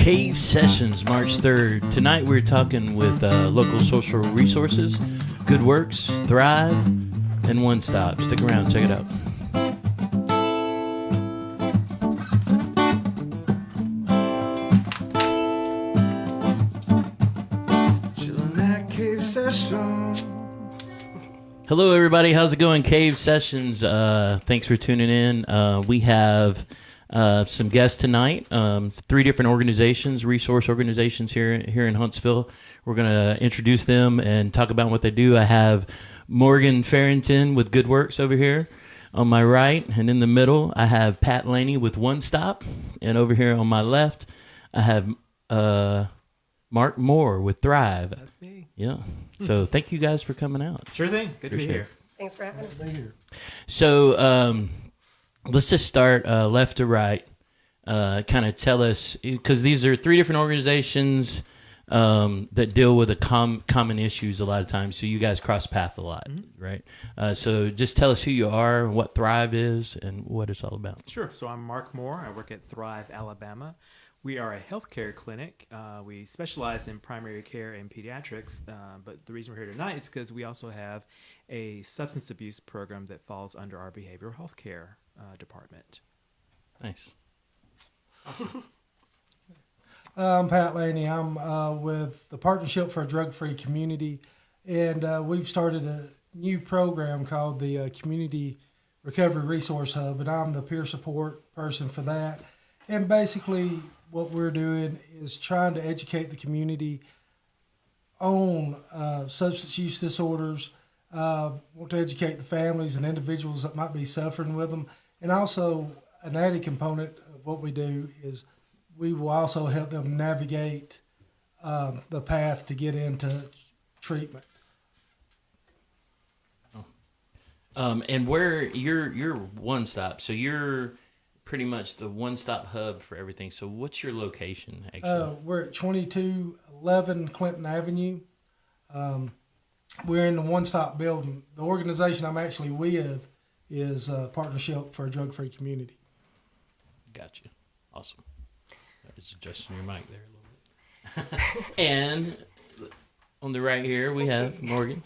Cave Sessions, March 3rd. Tonight we're talking with local social resources, Goodworks, Thrive, and One Stop. Stick around, check it out. Hello, everybody. How's it going? Cave Sessions. Thanks for tuning in. We have some guests tonight. 3 different organizations, resource organizations here in Huntsville. We're going to introduce them and talk about what they do. I have Morgan Farrington with Goodworks over here on my right, and in the middle, I have Pat Laney with One Stop, and over here on my left, I have Mark Moore with Thrive. That's me. Yeah. So thank you guys for coming out. Sure thing. Good to be here. Thanks for having us. So let's just start left to right. Kind of tell us, because these are 3 different organizations that deal with common issues a lot of times. So you guys cross paths a lot, right? So just tell us who you are, what Thrive is, and what it's all about. Sure. So I'm Mark Moore. I work at Thrive, Alabama. We are a healthcare clinic. We specialize in primary care and pediatrics, but the reason we're here tonight is because we also have a substance abuse program that falls under our behavioral health care department. Nice. Awesome. I'm Pat Laney. I'm with the Partnership for a Drug-Free Community, and we've started a new program called the Community Recovery Resource Hub, and I'm the peer support person for that. And basically what we're doing is trying to educate the community on substance use disorders, want to educate the families and individuals that might be suffering with them. And also an added component of what we do is we will also help them navigate the path to get into treatment. And where you're One Stop, so you're pretty much the one-stop hub for everything. So what's your location, actually? We're at 2211 Clinton Avenue. We're in the one-stop building. The organization I'm actually with is Partnership for a Drug-Free Community. Gotcha. Awesome. Just adjusting your mic there a little bit. And on the right here, we have Morgan.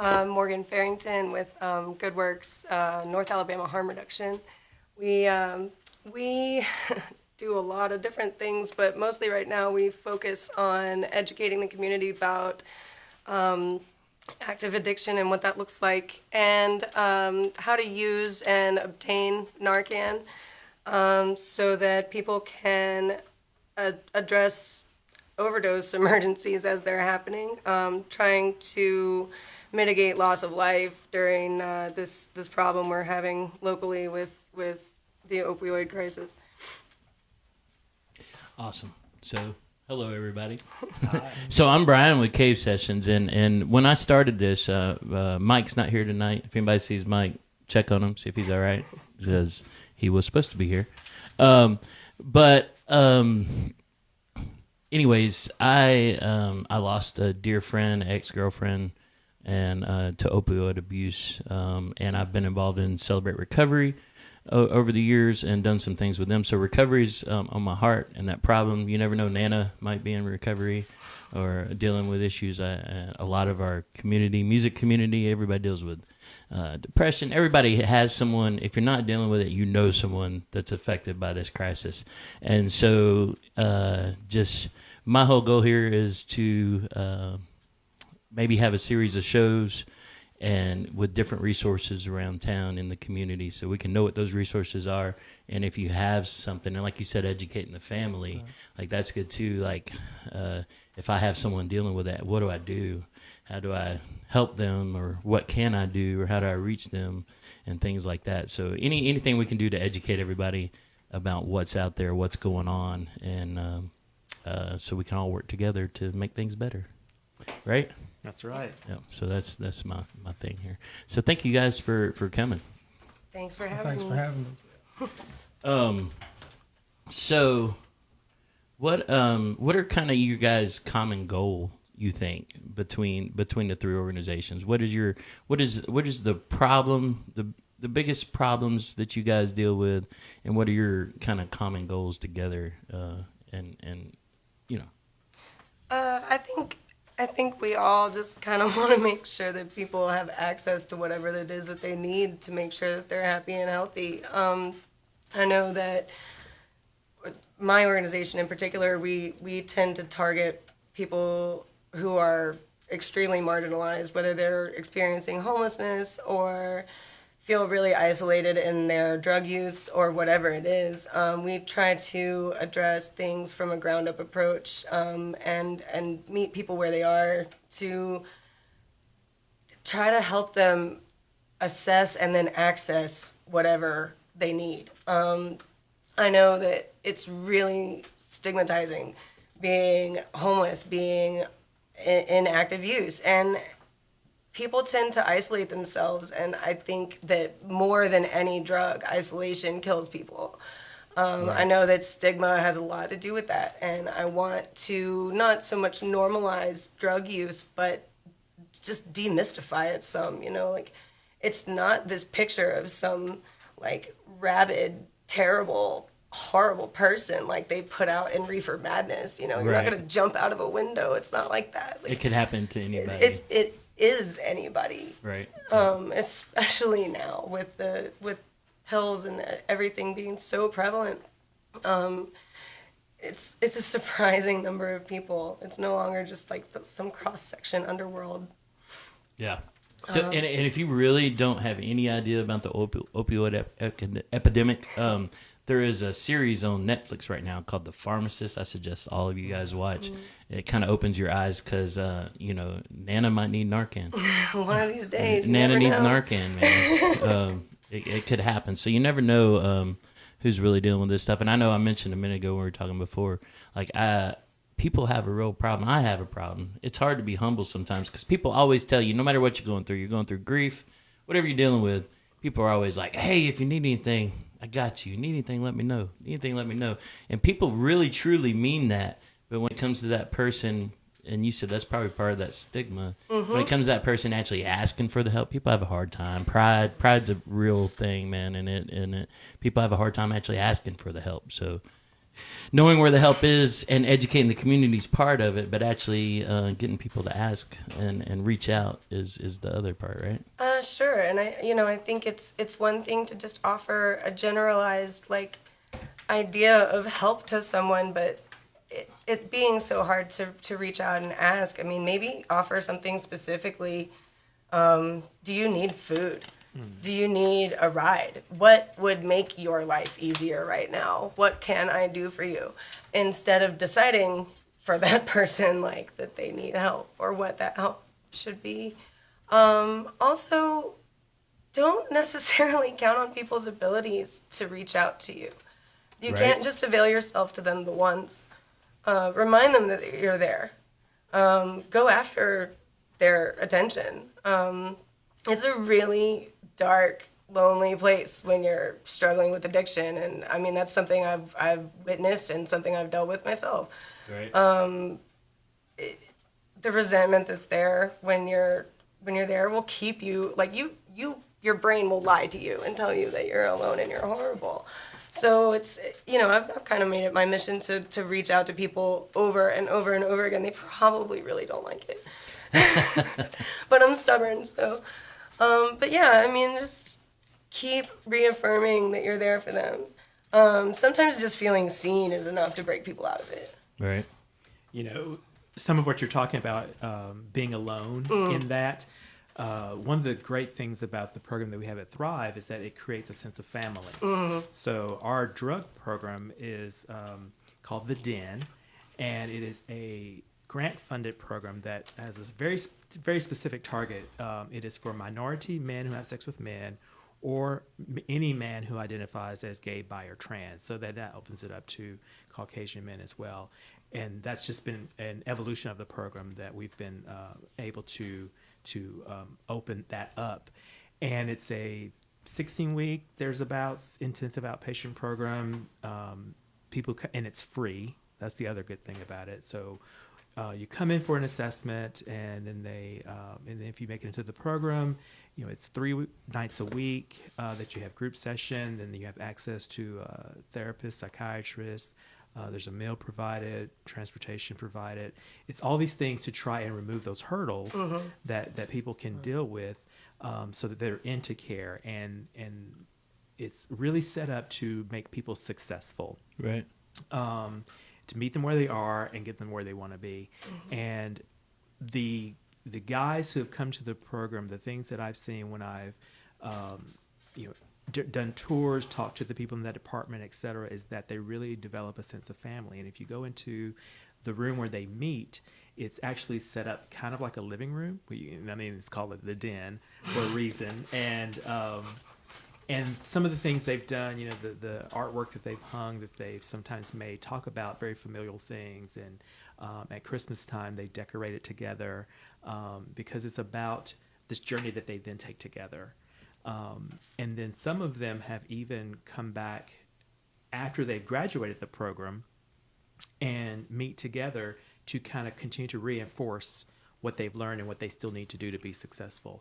Morgan Farrington with Goodworks, North Alabama Harm Reduction. We do a lot of different things, but mostly right now we focus on educating the community about active addiction and what that looks like, and how to use and obtain Narcan so that people can address overdose emergencies as they're happening, trying to mitigate loss of life during this problem we're having locally with the opioid crisis. Awesome. So, hello, everybody. So, I'm Brian with Cave Sessions, and when I started this, Mike's not here tonight. If anybody sees Mike, check on him, see if he's all right, because he was supposed to be here. Anyways, I lost a dear friend, ex-girlfriend, and to opioid abuse, and I've been involved in Celebrate Recovery over the years and done some things with them. So recovery's on my heart, and that problem, you never know, Nana might be in recovery or dealing with issues. A lot of our community, music community, everybody deals with depression. Everybody has someone, if you're not dealing with it, you know someone that's affected by this crisis. And so just my whole goal here is to maybe have a series of shows and with different resources around town in the community, so we can know what those resources are. And if you have something, and like you said, educating the family, like that's good too. Like if I have someone dealing with that, what do I do? How do I help them, or what can I do, or how do I reach them, and things like that. So anything we can do to educate everybody about what's out there, what's going on, and so we can all work together to make things better, right? That's right. Yeah. So that's my thing here. So thank you guys for coming. Thanks for having Thanks me. for having me. So what are kind of you guys' common goal, you think, between the 3 organizations? What is the problem, the biggest problems that you guys deal with, and what are your kind of common goals together, and you know. I think we all just kind of want to make sure that people have access to whatever it is that they need to make sure that they're happy and healthy. I know that my organization in particular, we tend to target people who are extremely marginalized, whether they're experiencing homelessness or feel really isolated in their drug use or whatever it is. We try to address things from a ground up approach, and meet people where they are to try to help them assess and then access whatever they need. I know that it's really stigmatizing being homeless, being in active use, and people tend to isolate themselves. And I think that more than any drug, isolation kills people. I know that stigma has a lot to do with that, and I want to not so much normalize drug use, but just demystify it some. Like, it's not this picture of some like rabid, terrible, horrible person like they put out in Reefer Madness. You're not Right. going to jump out of a window. It's not like that. Like, It could happen to anybody. it is anybody. Right. Especially now with pills and everything being so prevalent. It's a surprising number of people. It's no longer just like some cross section underworld. Yeah. So, and if you really don't have any idea about the opioid epidemic, there is a series on Netflix right now called The Pharmacist. I suggest all of you guys watch. It kind of opens your eyes because, Nana might need Narcan. One of these days, you Nana never needs know. Narcan, man. It could happen. So you never know who's really dealing with this stuff. And I know I mentioned a minute ago when we were talking before, like, people have a real problem. I have a problem. It's hard to be humble sometimes because people always tell you, no matter what you're going through grief, whatever you're dealing with, people are always like, hey, if you need anything, I got you. Need anything, let me know. Need anything, let me know. And people really, truly mean that. But when it comes to that person, and you said that's probably part of that stigma, when it comes to that person actually asking for the help, people have a hard time. Pride's a real thing, man, and people have a hard time actually asking for the help. So knowing where the help is and educating the community is part of it, but actually getting people to ask and reach out is the other part, right? Sure, and I think it's one thing to just offer a generalized like idea of help to someone, but it being so hard to reach out and ask. I mean, maybe offer something specifically. Do you need food? Do you need a ride? What would make your life easier right now? What can I do for you? Instead of deciding for that person like that they need help or what that help should be. Also, don't necessarily count on people's abilities to reach out to you. You Right. can't just avail yourself to them the once. Remind them that you're there. Go after their attention. It's a really dark, lonely place when you're struggling with addiction, and I mean that's something I've witnessed and something I've dealt with myself. Right. The resentment that's there when you're there will keep you like your brain will lie to you and tell you that you're alone and you're horrible. So it's I've kind of made it my mission to reach out to people over and over and over again. They probably really don't like it, but I'm stubborn. So, but yeah, I mean, just keep reaffirming that you're there for them. Sometimes just feeling seen is enough to break people out of it. Right. Some of what you're talking about, being alone in that, one of the great things about the program that we have at Thrive is that it creates a sense of family. So our drug program is called The Den, and it is a grant-funded program that has this very specific target. It is for minority men who have sex with men, or any man who identifies as gay, bi, or trans. So that opens it up to Caucasian men as well. And that's just been an evolution of the program that we've been able to open that up. And it's a 16-week, there's about intensive outpatient program. And it's free. That's the other good thing about it. So you come in for an assessment, and then and then if you make it into the program, it's 3 nights a week that you have group session. Then you have access to therapists, psychiatrists, There's a meal provided, transportation provided. It's all these things to try and remove those hurdles that people can deal with, so that they're into care, and it's really set up to make people successful, Right. to meet them where they are and get them where they want to be. And the guys who have come to the program, the things that I've seen when I've done tours, talked to the people in that department, et cetera, is that they really develop a sense of family. And if you go into the room where they meet, it's actually set up kind of like a living room. It's called the den for a reason. And some of the things they've done, the artwork that they've hung, that they've sometimes made, talk about very familial things. And at Christmas time, they decorate it together, because it's about this journey that they then take together. And then some of them have even come back after they've graduated the program and meet together to kind of continue to reinforce what they've learned and what they still need to do to be successful.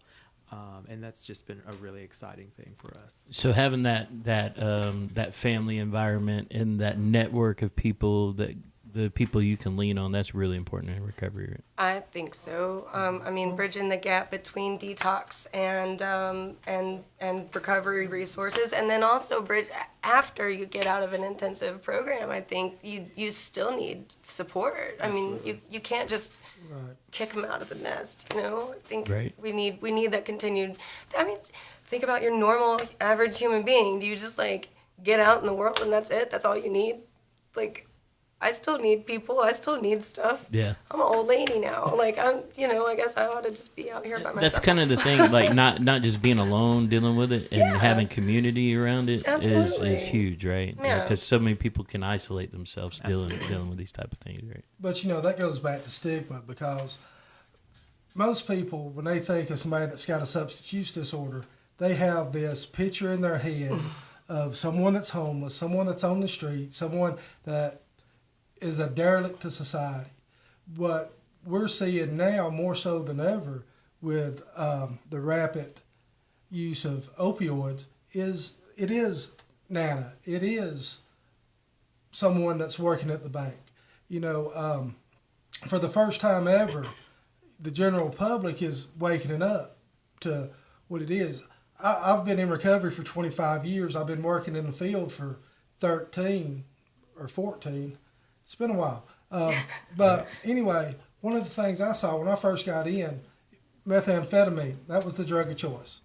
And that's just been a really exciting thing for us. So having that family environment and that network of people, that the people you can lean on, that's really important in recovery. Right? I think so. Bridging the gap between detox and recovery resources, and then also after you get out of an intensive program, I think you still need support. Absolutely. You can't just Right. kick them out of the nest. I think Right. we need that continued. Think about your normal average human being. Do you just get out in the world and that's it? That's all you need? I still need people. I still need stuff. Yeah. I'm an old lady now. I guess I ought to just be out here by myself. That's kind of the thing, not just being alone dealing with it, and having community around it is huge, right? Yeah. Because so many people can isolate themselves dealing with these type of things, right? But that goes back to stigma, because most people, when they think of somebody that's got a substance use disorder, they have this picture in their head of someone that's homeless, someone that's on the street, someone that is a derelict to society. What we're seeing now, more so than ever, with the rapid use of opioids, it is Nana. It is someone that's working at the bank. For the first time ever, the general public is waking up to what it is. I've been in recovery for 25 years. I've been working in the field for 13 or 14. It's been a while. But anyway, one of the things I saw when I first got in, methamphetamine, that was the drug of choice.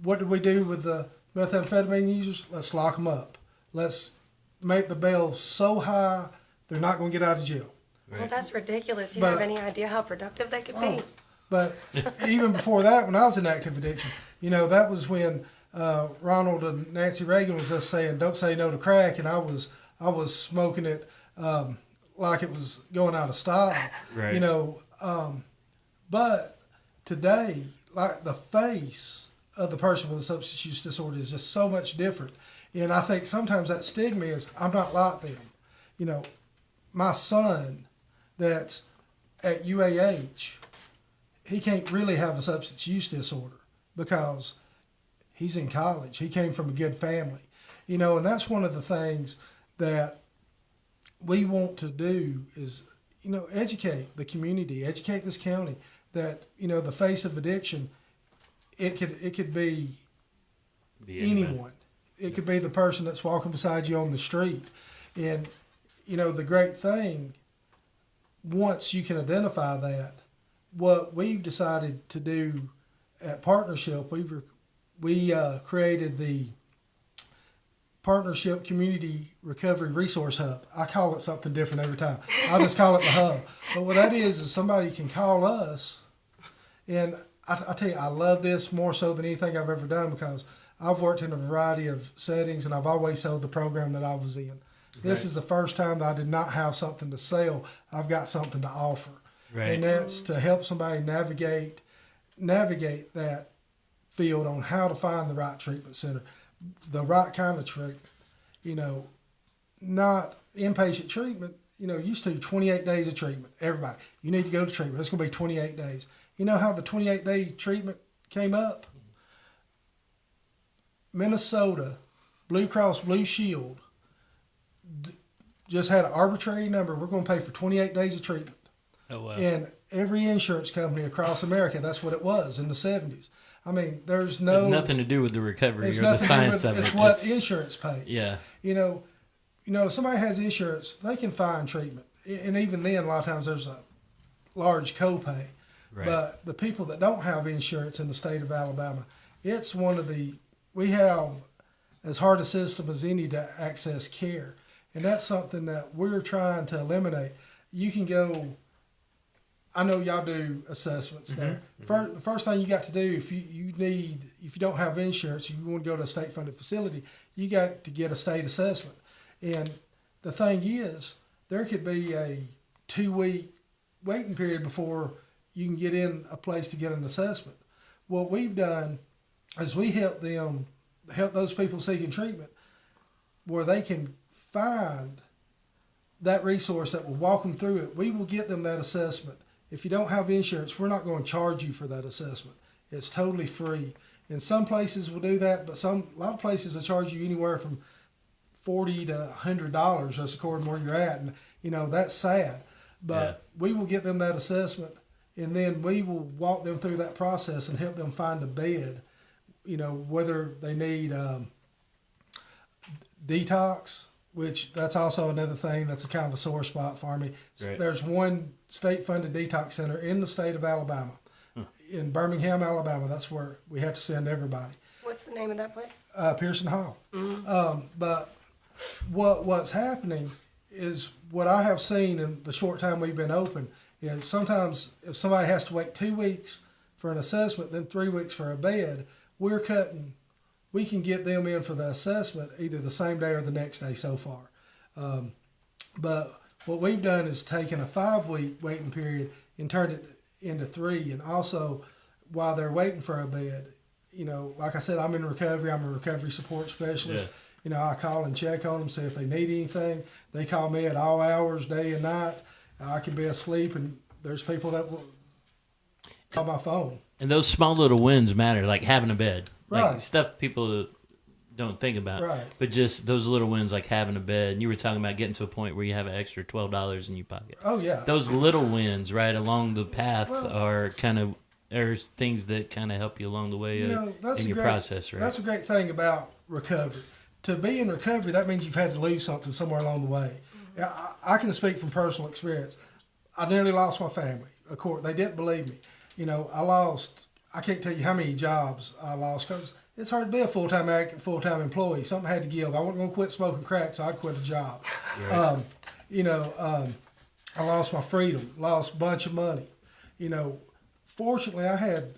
What did we do with the methamphetamine users? Let's lock them up. Let's make the bail so high they're not going to get out of jail. Well, that's ridiculous. You have any idea how productive that could be? But even before that, when I was in active addiction, that was when Ronald and Nancy Reagan was just saying, "Don't say no to crack," and I was smoking it like it was going out of style. Right. But today, the face of the person with a substance use disorder is just so much different. And I think sometimes that stigma is, I'm not like them. My son that's at UAH, he can't really have a substance use disorder because he's in college. He came from a good family. And that's one of the things that we want to do is, educate the community, educate this county that, the face of addiction, it could be anyone. It could be the person that's walking beside you on the street. And, the great thing, once you can identify that, what we've decided to do at Partnership, we created the Partnership Community Recovery Resource Hub. I call it something different every time. I just call it the hub. But what that is somebody can call us, and I tell you, I love this more so than anything I've ever done, because I've worked in a variety of settings and I've always sold the program that I was in. Right. This is the first time that I did not have something to sell. I've got something to offer. Right. And that's to help somebody navigate that field on how to find the right treatment center, the right kind of treatment. Not inpatient treatment. Used to 28 days of treatment. Everybody, you need to go to treatment. It's going to be 28 days. You know how the 28-day treatment came up? Minnesota, Blue Cross Blue Shield just had an arbitrary number. We're going to pay for 28 days of treatment. Oh wow. And every insurance company across America, that's what it was in the 70s. I mean, there's It's nothing to do with the recovery or the nothing to do science with, of it. it's what insurance pays. Yeah. You know, if somebody has insurance, they can find treatment. And even then, a lot of times there's a large copay. Right. But the people that don't have insurance in the state of Alabama, it's we have as hard a system as any to access care. And that's something that we're trying to eliminate. You can go, I know y'all do assessments there. The first thing you got to do if you don't have insurance, you want to go to a state funded facility, you got to get a state assessment. And the thing is, there could be a 2-week waiting period before you can get in a place to get an assessment. What we've done is we help those people seeking treatment where they can find that resource that will walk them through it. We will get them that assessment. If you don't have insurance, we're not going to charge you for that assessment. It's totally free. And some places will do that, but a lot of places will charge you anywhere from $40 to $100 just according to where you're at. And, that's sad. But we will get them that assessment, and then we will walk them through that process and help them find a bed, whether they need detox, which that's also another thing that's a kind of a sore spot for me. Right. There's one state-funded detox center in the state of Alabama, in Birmingham, Alabama. That's where we have to send everybody. What's the name of that place? Pearson Hall. But what's happening is what I have seen in the short time we've been open is sometimes if somebody has to wait 2 weeks for an assessment, then 3 weeks for a bed, we can get them in for the assessment either the same day or the next day so far. But what we've done is taken a 5-week waiting period and turned it into 3. And also, while they're waiting for a bed, like I said, I'm in recovery. I'm a recovery support specialist. I call and check on them, see if they need anything. They call me at all hours, day and night. I can be asleep, and there's people that will call my phone. And those small little wins matter, like having a bed. Right. Like stuff people don't think about. Right. But just those little wins, like having a bed. And you were talking about getting to a point where you have an extra $12 in your pocket. Oh, yeah. Those little wins right along the path Well, are things that kind of help you along the way in your process, right? That's a great thing about recovery. To be in recovery, that means you've had to lose something somewhere along the way. I can speak from personal experience. I nearly lost my family. Of course, they didn't believe me. I can't tell you how many jobs I lost because it's hard to be a full-time addict and full-time employee. Something had to give. I wasn't going to quit smoking crack, so I'd quit a job. Right. I lost my freedom, lost a bunch of money. Fortunately, I had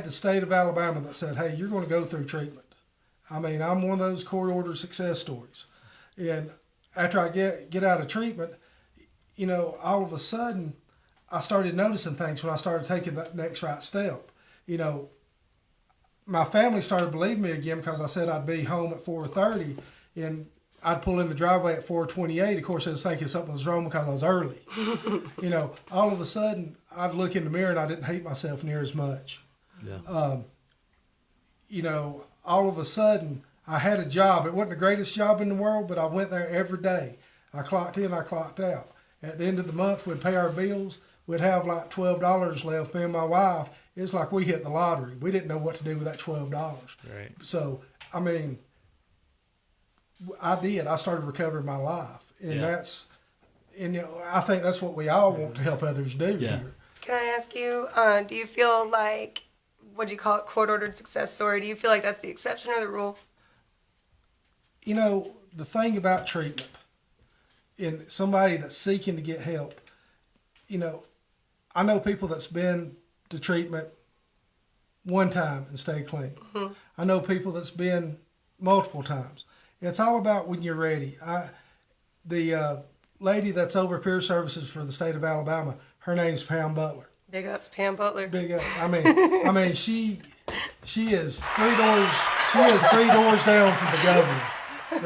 the state of Alabama that said, hey, you're going to go through treatment. I mean, I'm one of those court-ordered success stories. And after I get out of treatment, all of a sudden, I started noticing things when I started taking that next right step. My family started believing me again because I said I'd be home at 4:30, and I'd pull in the driveway at 4:28. Of course, I was thinking something was wrong because I was early. All of a sudden, I'd look in the mirror and I didn't hate myself near as much. Yeah. All of a sudden, I had a job. It wasn't the greatest job in the world, but I went there every day. I clocked in, I clocked out. At the end of the month, we'd pay our bills. We'd have like $12 left, me and my wife. It's like we hit the lottery. We didn't know what to do with that $12. Right. So, I mean, I did. I started recovering my life. And I think that's what we all want to help others do here. Can I ask you, do you feel like, what do you call it, court-ordered success story? Do you feel like that's the exception or the rule? The thing about treatment and somebody that's seeking to get help, I know people that's been to treatment one time and stayed clean. Mm-hmm. I know people that's been multiple times. It's all about when you're ready. The lady that's over peer services for the state of Alabama, her name's Pam Butler. Big ups, Pam Butler. Big up. I mean, she is 3 doors. She is 3 doors down from the governor,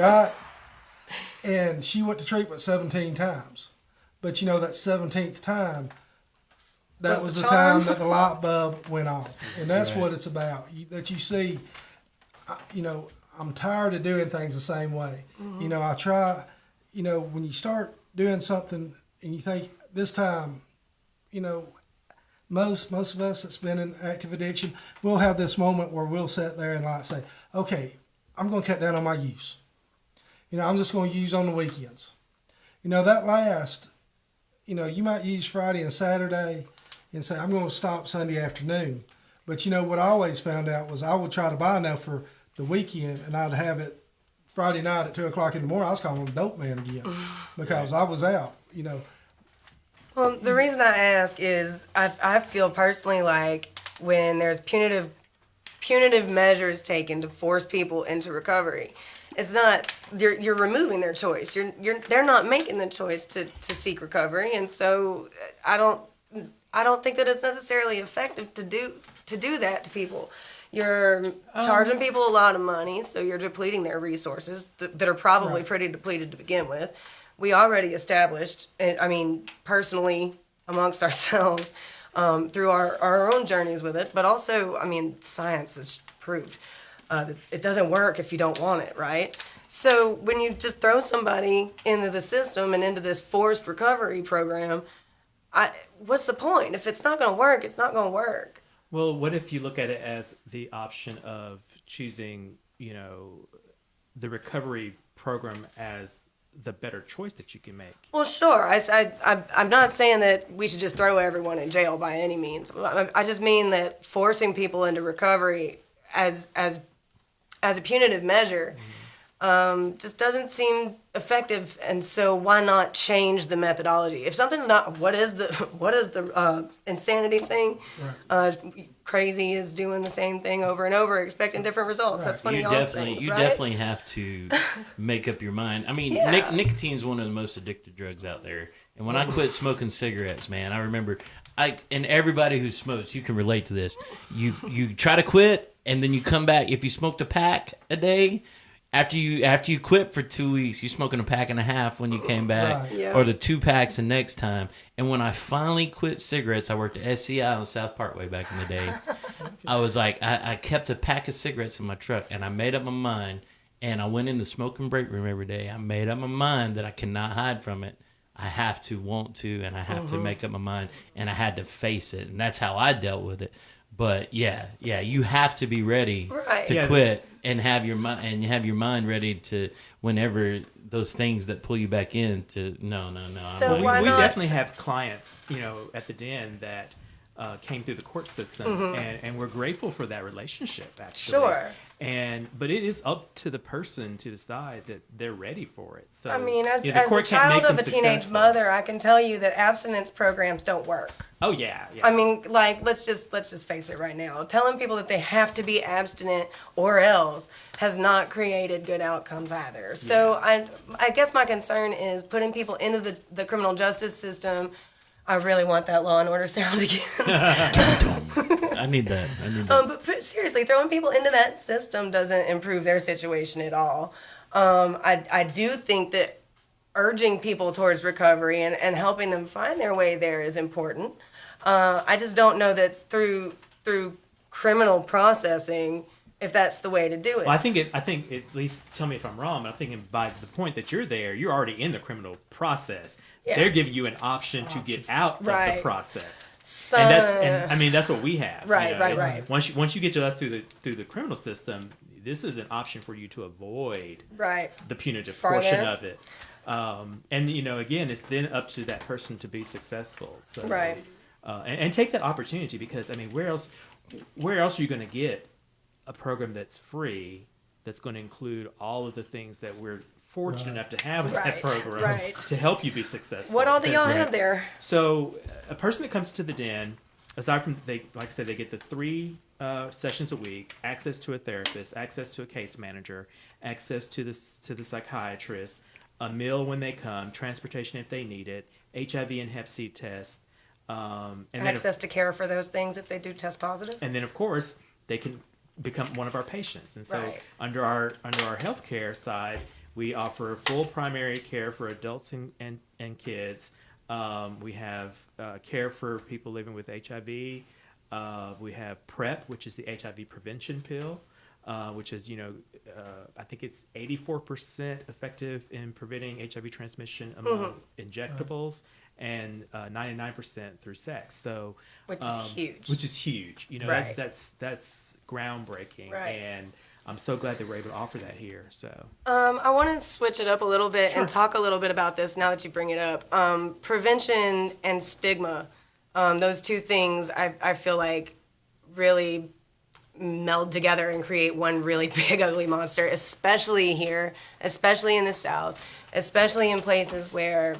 right? And she went to treatment 17 times, but that 17th time, that was the time that the light bulb went off, and that's what it's about. You see, I'm tired of doing things the same way. Mm-hmm. I try. when you start doing something and you think this time, you know, most of us that's been in active addiction, we'll have this moment where we'll sit there and like say, okay, I'm going to cut down on my use. I'm just going to use on the weekends. That last, you might use Friday and Saturday and say, I'm going to stop Sunday afternoon. But what I always found out was I would try to buy enough for the weekend, and I'd have it Friday night at 2 o'clock in the morning. I was calling the dope man again because I was out. Well, the reason I ask is I feel personally like when there's punitive measures taken to force people into recovery, it's not you're removing their choice. They're not making the choice to seek recovery, and so I don't think that it's necessarily effective to do that to people. You're charging people a lot of money, so you're depleting their resources that are probably pretty depleted to begin with. We already established, personally amongst ourselves, through our own journeys with it, but also, science has proved that it doesn't work if you don't want it, right? So when you just throw somebody into the system and into this forced recovery program, what's the point? If it's not going to work, it's not going to work. Well, what if you look at it as the option of choosing, the recovery program as the better choice that you can make? Well, sure. I'm not saying that we should just throw everyone in jail by any means. I just mean that forcing people into recovery as a punitive measure just doesn't seem effective. And so why not change the methodology? If something's not, what is the insanity thing? Right. Crazy is doing the same thing over and over, expecting different results. Right. That's one of y'all's things, You right? definitely have to make up your mind. Nicotine is one of the most addictive drugs out there. And when I quit smoking cigarettes, man, I remember, and everybody who smokes, you can relate to this. You try to quit, and then you come back. If you smoked a pack a day, after you quit for 2 weeks, you're smoking a pack and a half when you came back, Right. Yeah. or the 2 packs the next time. And when I finally quit cigarettes, I worked at SCI on South Parkway back in the day. I was like, I kept a pack of cigarettes in my truck, and I made up my mind. And I went in the smoking break room every day. I made up my mind that I cannot hide from it. I have to want to, and I have to make up my mind, and I had to face it. And that's how I dealt with it. But yeah, you have to be ready Right. to Yeah. quit and have your mind ready to whenever those things that pull you back in to no. So We why not? definitely have clients, at the Den that came through the court system, and we're grateful for that relationship, actually. Sure. But it is up to the person to decide that they're ready for it. So As the a court can't child make of them a teenage successful. mother, I can tell you that abstinence programs don't work. Oh yeah. Let's just face it right now. Telling people that they have to be abstinent or else has not created good outcomes either. So I guess my concern is putting people into the criminal justice system. I really want that Law and Order sound again. I need that. But seriously, throwing people into that system doesn't improve their situation at all. I do think that urging people towards recovery and helping them find their way there is important. I just don't know that through criminal processing, if that's the way to do it. Well, I think at least, tell me if I'm wrong, but I'm thinking by the point that you're there, you're already in the criminal process. Yeah. They're giving you an option to get out of Right. the process. So, That's what we have. Right, right, It's- right. Once you get to us through the criminal system, this is an option for you to avoid right. the punitive Farther. portion of it. Again, it's then up to that person to be successful. So, Right. And take that opportunity, because where else are you going to get a program that's free, that's going to include all of the things that we're fortunate enough to have with that Right, program right. to help you be successful? What all do y'all Because- have there? So a person that comes to the Den, aside from like I said, they get the 3 sessions a week, access to a therapist, access to a case manager, access to the psychiatrist, a meal when they come, transportation if they need it, HIV and Hep C test, and Access to care for those things if they do test positive? then of course they can become one of our patients. And so Right. under our healthcare side, we offer full primary care for adults and kids. We have care for people living with HIV. We have PrEP, which is the HIV prevention pill. which is, I think it's 84% effective in preventing HIV transmission among injectables, and 99% through sex. So, Which is huge. Which is huge. Right. That's groundbreaking, Right. and I'm so glad that we're able to offer that here. So, I want to switch it up a little bit and talk a little bit about this now that you bring it up. Prevention and stigma, those two things I feel like really meld together and create one really big ugly monster, especially here, especially in the South, especially in places where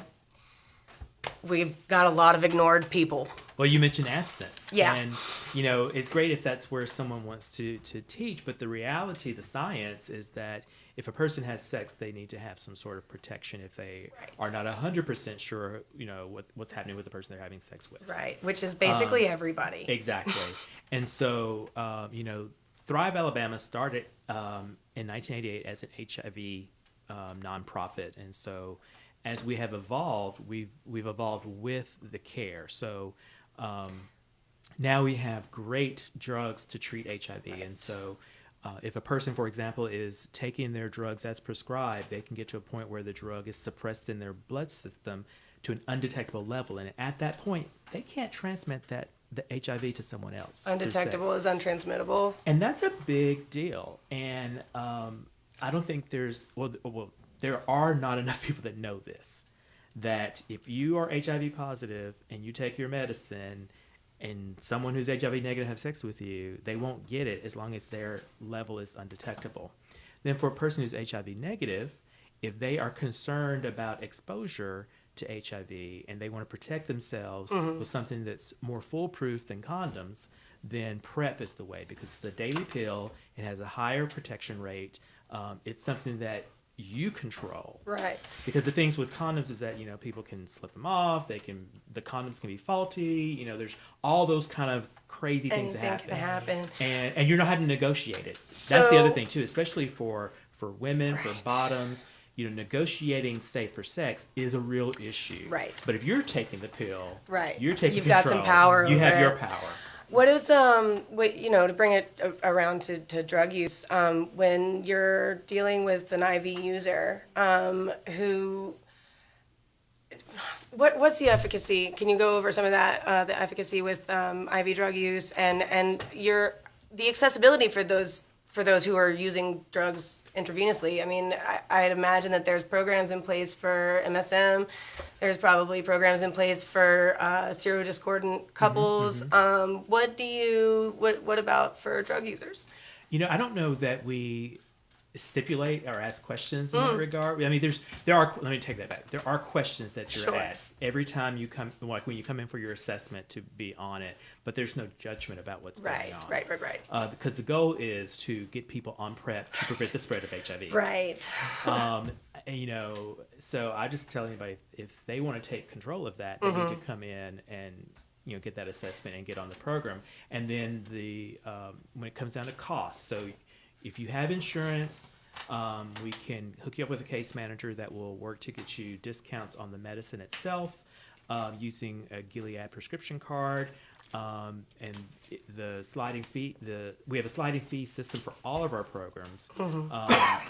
we've got a lot of ignored people. well, you mentioned abstinence. Yeah. And, it's great if that's where someone wants to teach, but the reality, the science is that if a person has sex, they need to have some sort of protection if they are not 100% sure, what's happening with the person they're having sex with. Right, which is basically everybody. Exactly. And so, Thrive Alabama started in 1988 as an HIV nonprofit. And so as we have evolved, we've evolved with the care. So now we have great drugs to treat HIV. Right. And so if a person, for example, is taking their drugs as prescribed, they can get to a point where the drug is suppressed in their blood system to an undetectable level. And at that point, they can't transmit the HIV to someone else. Undetectable is untransmittable. And that's a big deal. And I don't think there are not enough people that know this, that if you are HIV positive and you take your medicine and someone who's HIV negative have sex with you, they won't get it as long as their level is undetectable. Then for a person who's HIV negative, if they are concerned about exposure to HIV and they want to protect themselves with something that's more foolproof than condoms, then PrEP is the way, because it's a daily pill. It has a higher protection rate. It's something that you control. Right. Because the things with condoms is that, people can slip them off. The condoms can be faulty. There's all those kind of crazy things that happen. Can happen. And you're not having to negotiate it. That's the other thing too, especially for women, for bottoms. Negotiating safer sex is a real issue. Right. But if you're taking the pill, right, you're taking You've control. got some power. You have your power. What is to bring it around to drug use, when you're dealing with an IV user what's the efficacy? Can you go over some of that, the efficacy with IV drug use and the accessibility for those who are using drugs intravenously? I mean, I'd imagine that there's programs in place for MSM. There's probably programs in place for serodiscordant couples. What about for drug users? I don't know that we stipulate or ask questions in that regard. I mean, let me take that back. There are questions that you're asked every time you come, like when you come in for your assessment to be on it, but there's no judgment about what's going on. Right. Because the goal is to get people on PrEP to prevent the spread of HIV. Right. So I just tell anybody, if they want to take control of that, they need to come in and get that assessment and get on the program. And then when it comes down to cost, so if you have insurance, we can hook you up with a case manager that will work to get you discounts on the medicine itself, using a Gilead prescription card, and the sliding fee. We have a sliding fee system for all of our programs,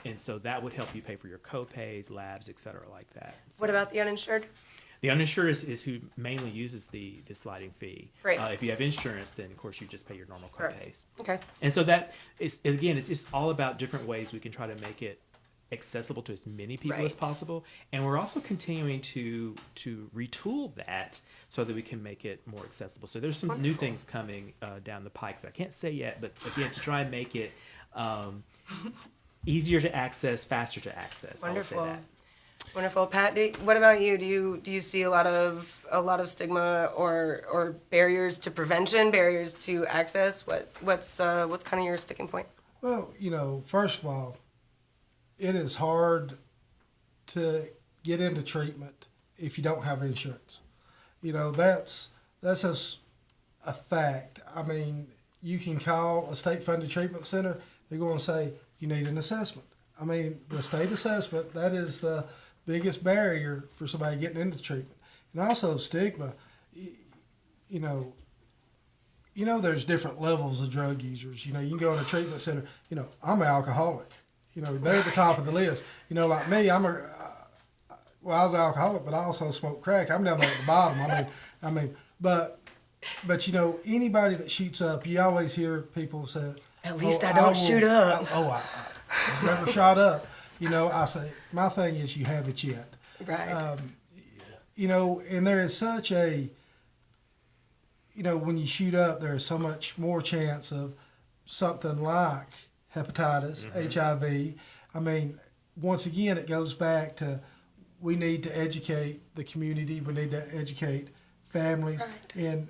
and so that would help you pay for your co-pays, labs, et cetera, like that. So, what about the uninsured? The uninsured is who mainly uses the sliding fee. Right. If you have insurance, then of course you just pay your normal co-pays. Okay. And so that is, again, it's just all about different ways we can try to make it accessible to as many people as possible. And we're also continuing to retool that so that we can make it more accessible. So there's some new things coming down the pike that I can't say yet, but again, to try and make it easier to access, faster to access. Wonderful. I would say that. Wonderful. Pat, what about you? Do you see a lot of stigma or barriers to prevention, barriers to access? What's kind of your sticking point? Well, first of all, it is hard to get into treatment if you don't have insurance. That's just a fact. I mean, you can call a state-funded treatment center. They're going to say you need an assessment. I mean, the state assessment, that is the biggest barrier for somebody getting into treatment. And also stigma, there's different levels of drug users. You can go in a treatment center. I'm an alcoholic. They're at the top of the list. Like me, I was an alcoholic, but I also smoke crack. I'm down there at the bottom. But anybody that shoots up, you always hear people say, "At least I don't shoot up." I never shot up. I say, my thing is you haven't yet. Right. And there is such a, when you shoot up, there is so much more chance of something like hepatitis, HIV. Once again, it goes back to we need to educate the community. We need to educate families, right.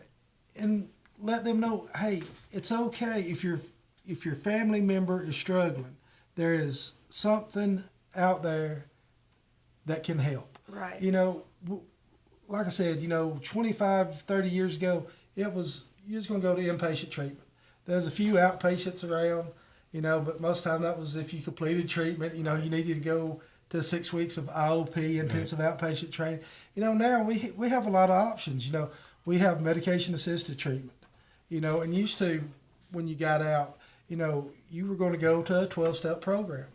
and let them know, hey, it's okay if your family member is struggling. There is something out there that can help. Right. Like I said, 25, 30 years ago, it was, you're just going to go to inpatient treatment. There's a few outpatients around, but most of the time that was if you completed treatment, you needed to go to 6 weeks of IOP, intensive outpatient training. Now we have a lot of options. We have medication-assisted treatment, and used to, when you got out, you were going to go to a 12-step program,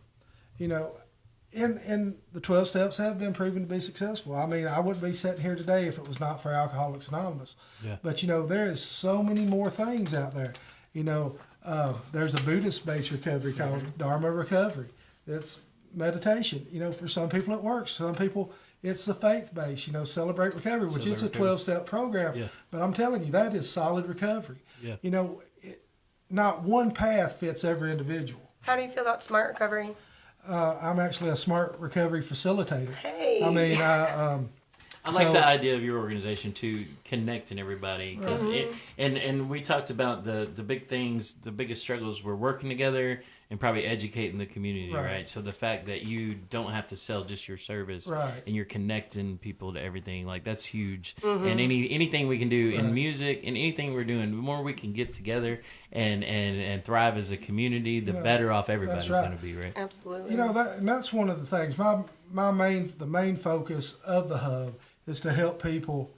and the 12 steps have been proven to be successful. I wouldn't be sitting here today if it was not for Alcoholics Anonymous. Yeah. But, there is so many more things out there. There's a Buddhist-based recovery called Dharma Recovery. It's meditation. For some people it works. Some people it's the faith-based, Celebrate Recovery, which is a 12-step program. Yeah. But I'm telling you, that is solid recovery. Yeah. Not one path fits every individual. How do you feel about smart recovery? I'm actually a smart recovery facilitator. Hey. I like the idea of your organization too, connecting everybody, because and we talked about the big things, the biggest struggles were working together and probably educating the community, right? So the fact that you don't have to sell just your service, and you're connecting people to everything, like that's huge. And anything we can do in music and anything we're doing, the more we can get together and thrive as a community, the better off everybody's going to be, right? Absolutely. And that's one of the things. The main focus of the hub is to help people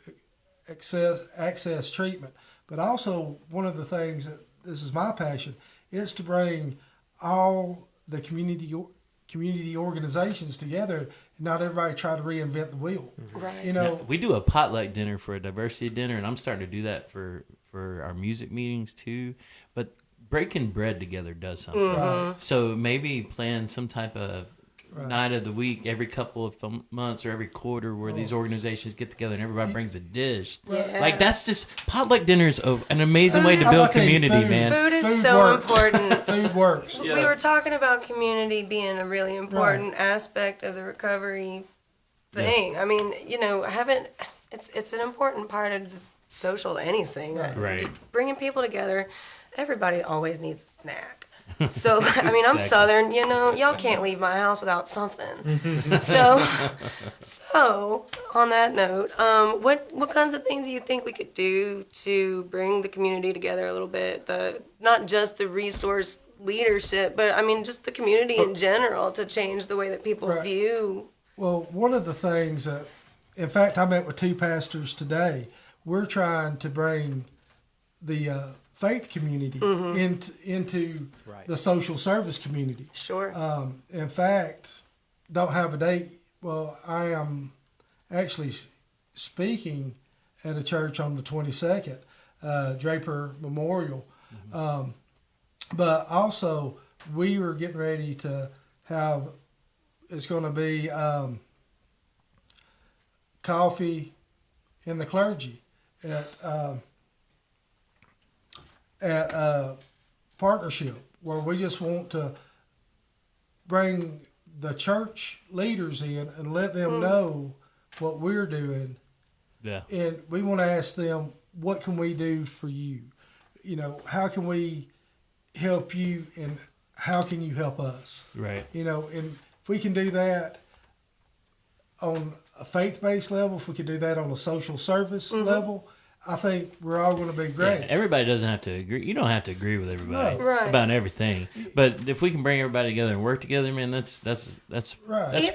access treatment. But also one of the things that this is my passion is to bring all the community organizations together and not everybody try to reinvent the wheel. Right. Now, we do a potluck dinner for a diversity dinner, and I'm starting to do that for our music meetings too. But breaking bread together does something. Right. So maybe plan some type of night of the week every couple of months or every quarter where these organizations get together and everybody brings a dish. Yeah. Like that's just potluck dinner is an amazing way to build community, man. Food is Food so works. important. Food works. Yeah. We were talking about community being a really important aspect of the recovery thing. It's an important part of just social anything. Right. Bringing people together. Everybody always needs a snack. So, I'm Southern, y'all can't leave my house without something. So on that note, what kinds of things do you think we could do to bring the community together a little bit? Not just the resource leadership, but just the community in general to change the way that people view. Well, one of the things, in fact, I met with 2 pastors today. We're trying to bring the faith community into the social service community. Sure. In fact, don't have a date. Well, I am actually speaking at a church on the 22nd, Draper Memorial. But also, we were getting ready to have, it's going to be coffee in the clergy at a partnership where we just want to bring the church leaders in and let them know what we're doing. Yeah. And we want to ask them, what can we do for you? How can we help you and how can you help us? Right. And if we can do that on a faith-based level, if we can do that on a social service level, I think we're all going to be great. Yeah, everybody doesn't have to agree. You don't have to agree with everybody about everything. But if we can bring everybody together and work together, man, that's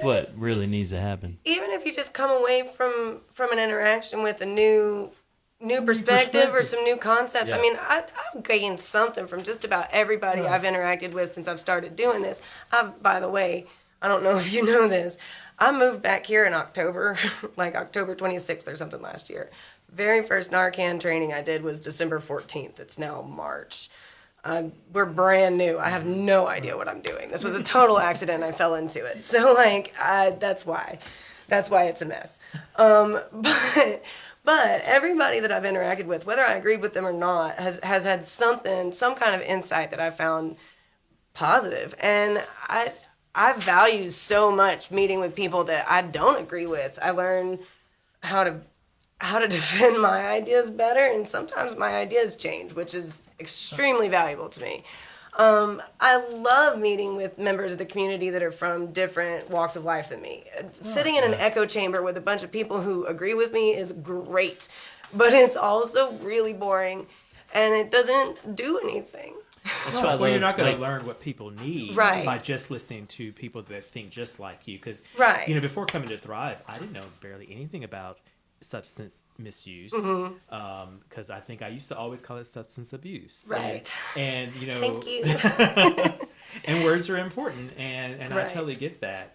what really needs to happen. Even if you just come away from an interaction with a new new perspective or perspective. some new concepts. Yeah. I mean, I've gained something from just about everybody Right. I've interacted with since I've started doing this. By the way, I don't know if you know this, I moved back here in October, like October 26th or something last year. Very first Narcan training I did was December 14th. It's now March. We're brand new. I have no idea what I'm doing. This was a total accident. I fell into it. So like, that's why it's a mess. But everybody that I've interacted with, whether I agreed with them or not, has had some kind of insight that I found positive. And I value so much meeting with people that I don't agree with. I learn how to defend my ideas better, and sometimes my ideas change, which is extremely valuable to me. I love meeting with members of the community that are from different walks of life than me. Sitting in an echo chamber with a bunch of people who agree with me is great, but it's also really boring, and it doesn't do anything. That's why I Well, you're love, not going like, to learn what people need Right. by just listening to people that think just like you. Because, Right. you know, before coming to Thrive, I didn't know barely anything about substance misuse. Because I think I used to always call it substance abuse. Right. And you know, Thank you. and words are important, and I Right. totally get that.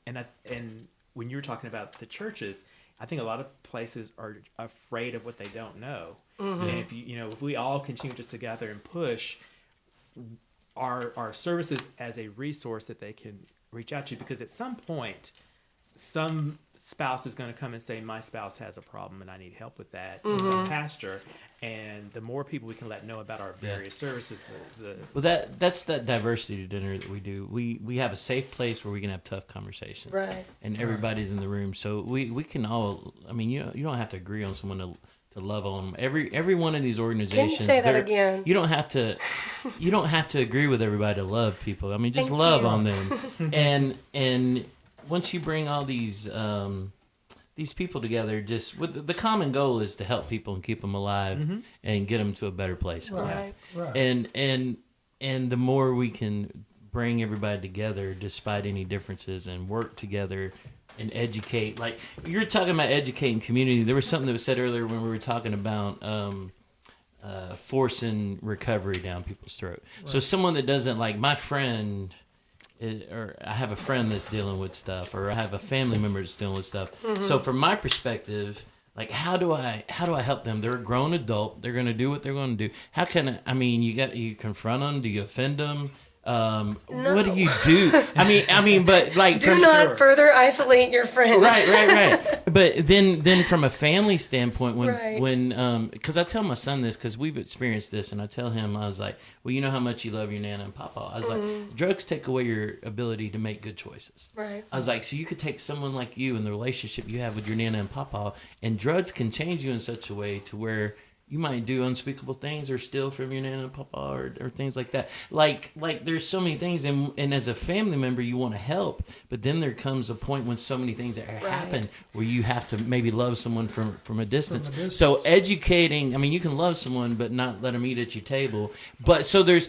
And when you were talking about the churches, I think a lot of places are afraid of what they don't know. And if we all continue just to gather and push our services as a resource that they can reach out to, because at some point, some spouse is going to come and say, my spouse has a problem and I need help with that, to some pastor. And the more people we can let know about our various services, Well, that's that diversity dinner that we do. We have a safe place where we can have tough conversations, Right. And everybody's in the room, so we can all. I mean, you don't have to agree on someone to love on them. Every one of these organizations. say that they're- again? You don't have to agree with everybody to love people. I mean, just Thank love you. on them, and once you bring all these people together, just with the common goal is to help people and keep them alive and get them to a better place in life. Right. And the more we can bring everybody together despite any differences and work together and educate, like you're talking about educating community. There was something that was said earlier when we were talking about forcing recovery down people's throat. Right. So someone that doesn't, like my friend, or I have a friend that's dealing with stuff, or I have a family member that's dealing with stuff. So from my perspective, like how do I help them? They're a grown adult. They're going to do what they're going to do. How can I mean, you confront them? Do you offend them? What do you do? I mean, but like, Do not further isolate your friends. Right. But then from a family standpoint, Right. when because I tell my son this because we've experienced this, and I tell him, I was like, well, you know how much you love your nana and papa. I was like, drugs take away your ability to make good choices. Right. I was like, so you could take someone like you and the relationship you have with your nana and papa, and drugs can change you in such a way to where you might do unspeakable things or steal from your nana and papa or things like that. Like there's so many things, and as a family member, you want to help, but then there comes a point when so many things that happen where you have to maybe love someone from a distance. So educating, I mean, you can love someone, but not let them eat at your table. But I think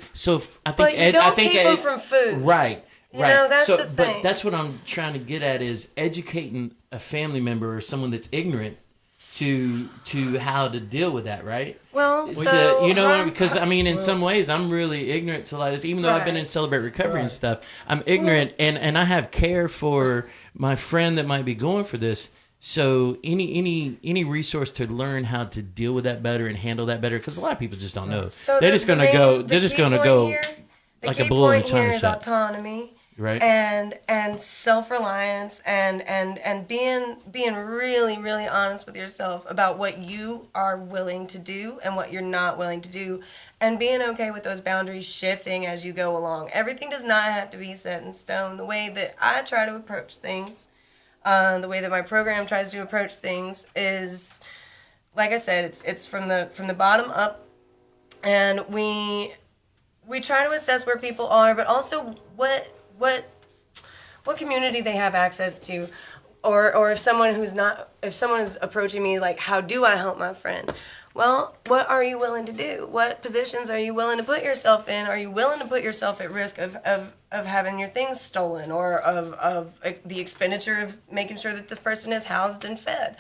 But you don't keep them from food. Right. You know, that's the But thing. that's what I'm trying to get at is educating a family member or someone that's ignorant to how to deal with that, right? Well, Because I mean, in some ways, I'm really ignorant to a lot of this. Even though I've been in Celebrate Recovery and stuff, I'm ignorant, and I have care for my friend that might be going for this. So any resource to learn how to deal with that better and handle that better, because a lot of people just don't know. So They're just gonna go. They're just gonna go the like a key bull in a point here china is shop, autonomy, right? and self-reliance, and being really, really honest with yourself about what you are willing to do and what you're not willing to do, and being okay with those boundaries shifting as you go along. Everything does not have to be set in stone. The way that I try to approach things, the way that my program tries to approach things is, like I said, it's from the bottom up, and we try to assess where people are, but also what community they have access to, or if someone is approaching me like, how do I help my friend? Well, what are you willing to do? What positions are you willing to put yourself in? Are you willing to put yourself at risk of having your things stolen, or of the expenditure of making sure that this person is housed and fed?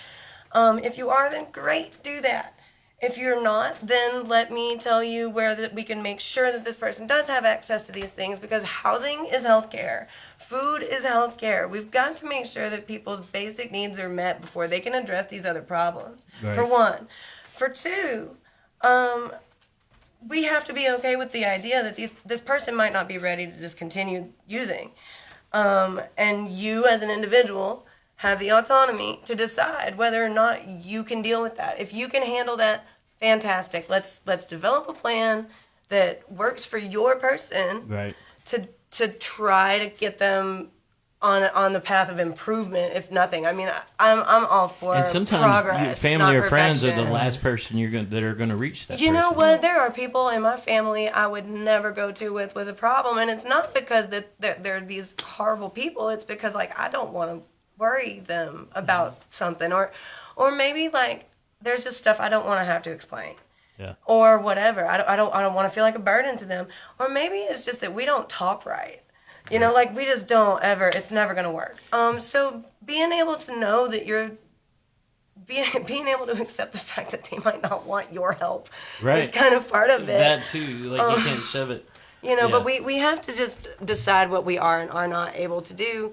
If you are, then great, do that. If you're not, then let me tell you where that we can make sure that this person does have access to these things, because housing is healthcare. Food is healthcare. We've got to make sure that people's basic needs are met before they can address these other problems. Right. For one. For two, we have to be okay with the idea that this person might not be ready to discontinue using. And you as an individual have the autonomy to decide whether or not you can deal with that. If you can handle that, fantastic. Let's develop a plan that works for your person, Right. to try to get them on the path of improvement, if nothing. I mean, I'm all for And sometimes progress, your family not or friends are the perfection. last person that are going to reach that. You know person. what? There are people in my family I would never go to with a problem, and it's not because that they're these horrible people. It's because like I don't want to worry them about something, or maybe like there's just stuff I don't want to have to explain. Yeah. Or whatever. I don't want to feel like a burden to them. Or maybe it's just that we don't talk right. You know, like we just don't ever. It's never gonna work. So being able to know that you're being able to accept the fact that they might not want your help Right. is kind of part of it. That too. Like you can't shove it. You know, Yeah. but we have to just decide what we are and are not able to do,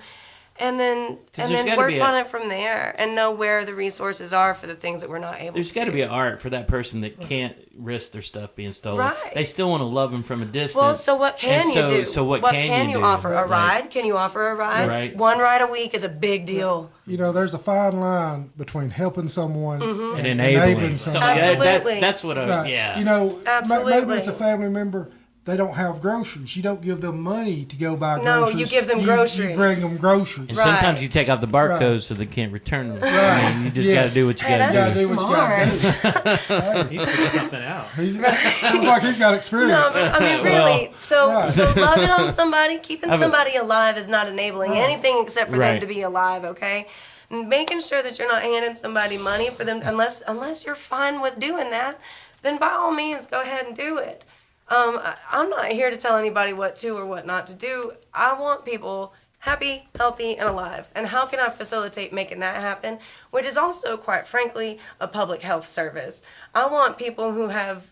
and then there's gotta work be on it from there, and know where the resources are for the things that we're not able There's to got to do. be an art for that person that can't risk their stuff being stolen. Right. They still want to love them from a distance. Well, so what can And you do? So what can you do? offer? A Like, ride? Can you offer a ride? Right. One ride a week is a big deal. You know, there's a fine line between helping someone Mm-hmm. And enabling. someone. Absolutely. That's what I. Right. Yeah. You know, Absolutely. maybe it's a family member. They don't have groceries. You don't give them money to go buy No, groceries. you give them You groceries. bring them groceries. And Right. sometimes you take out the barcodes Right. so they can't return them. Right. I mean, you just got to Yes. do what you Hey, got to that's do. do what you gotta smart. He's figured something out. Sounds like he's got No, experience. but, I mean, really. So Right. loving on somebody, keeping I've- somebody alive is not enabling anything except for them Right. to be alive. Okay, and making sure that you're not handing somebody money for them, unless you're fine with doing that, then by all means go ahead and do it. I'm not here to tell anybody what to or what not to do. I want people happy, healthy, and alive. And how can I facilitate making that happen? Which is also, quite frankly, a public health service. I want people who have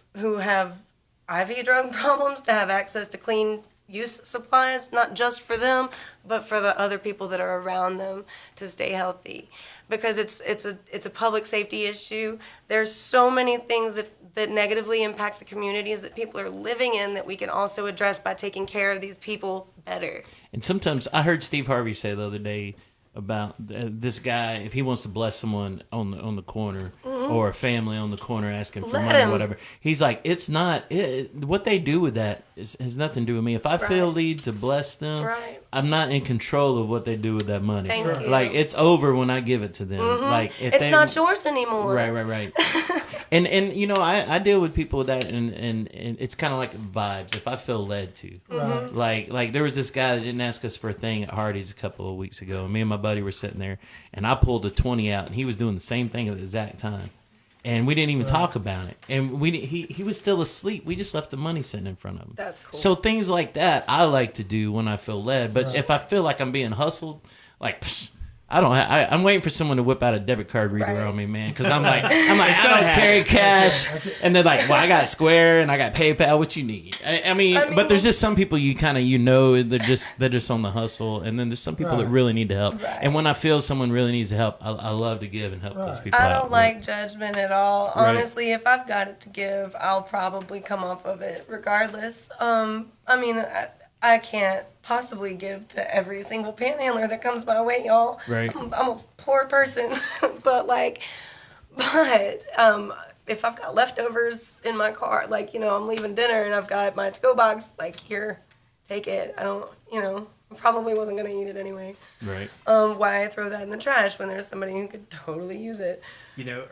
IV drug problems to have access to clean use supplies, not just for them, but for the other people that are around them to stay healthy. Because it's a public safety issue. There's so many things that negatively impact the communities that people are living in that we can also address by taking care of these people better. And sometimes I heard Steve Harvey say the other day about this guy, if he wants to bless someone on the corner or a family on the corner asking for Let money him. or whatever, he's like, it's not what they do with that has nothing to do with me. If I feel Right. lead to bless them, Right. I'm not in control of what they do with that money. Thank you. Like it's over when I give it to them. Like if It's they, not yours anymore. Right. and you know, I deal with people with that, and it's kind of like vibes. If I feel led to, Right. like there was this guy that didn't ask us for a thing at Hardee's a couple of weeks ago, and me and my buddy were sitting there, and I pulled a 20 out, and he was doing the same thing at the exact time, and we didn't even talk about it, and he was still asleep. We just left the money sitting in front of him. That's cool. So things like that I like to do when I feel led, but if I feel like I'm being hustled, like. Psh, I'm waiting for someone to whip out a debit card reader Right. on me, man, because I'm like I don't carry cash, and they're like, well, I got Square and I got PayPal. What you need? I mean, but there's just some people they're just on the hustle, and then there's some people that Right. really need the help. Right. And when I feel someone really needs the help, I love to give and help those Right. people I out. don't like judgment at all. Right. Honestly, if I've got it to give, I'll probably come off of it regardless. I mean, I can't possibly give to every single panhandler that comes my way, y'all. Right. I'm a poor person, but if I've got leftovers in my car, like, I'm leaving dinner and I've got my to-go box, like, here, take it. I don't, I probably wasn't going to eat it anyway. Right. Why throw that in the trash when there's somebody who could totally use it?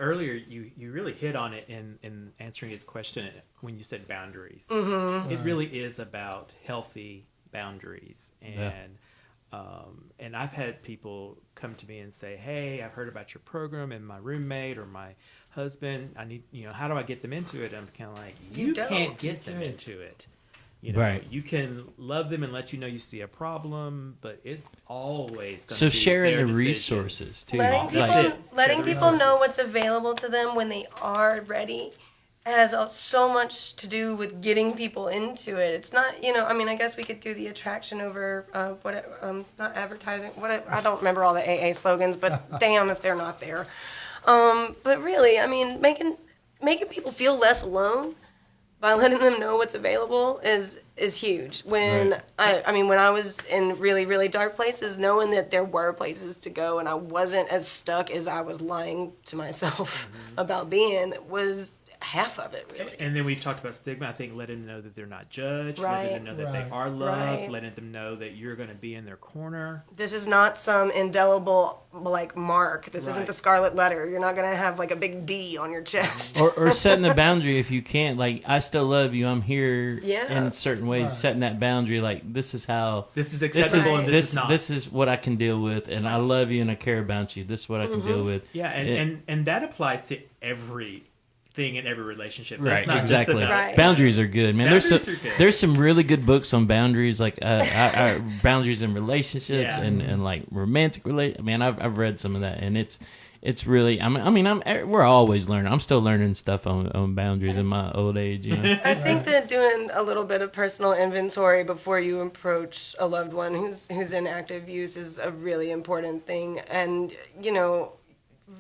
Earlier you really hit on it in answering his question when you said boundaries. Mm-hmm. It really is about healthy boundaries, and I've had people come to me and say, "Hey, I've heard about your program, and my roommate or my husband, I need, how do I get them into it?" I'm kind of like, you can't don't. get them into it. Right. You can love them and let you know you see a problem, but it's always going So to be sharing their the decision. resources too. Letting That's people it. letting Share the people know resources. what's available to them when they are ready has so much to do with getting people into it. It's not, I mean, I guess we could do the attraction over not advertising. I don't remember all the AA slogans, but damn if they're not there. But really, I mean, making people feel less alone by letting them know what's available is huge. When Right. I mean, when I was in really, really dark places, knowing that there were places to go and I wasn't as stuck as I was lying to myself about being was half of it, really. And then we've talked about stigma. I think letting them know that they're not judged, Right. letting them know that Right. they are loved, Right. letting them know that you're going to be in their corner. This is not some indelible like mark. This isn't Right. the scarlet letter. You're not gonna have like a big D on your chest. Or setting the boundary if you can't. Like, I still love you. I'm here Yeah. in certain ways. Right. Setting that boundary. Like, this is how. This is This acceptable is and this is not. this is what I can deal with, and I love you and I care about you. This is what I can deal with. Yeah, and that applies to everything in every relationship. That's Right, not exactly. Just about, Right. Boundaries are good, man. Boundaries There's are good. there's some really good books on boundaries, like boundaries in relationships Yeah. and like romantic Man, I've read some of that, and it's really. We're always learning. I'm still learning stuff on boundaries in my old age. You know? I think that doing a little bit of personal inventory before you approach a loved one who's in active use is a really important thing, and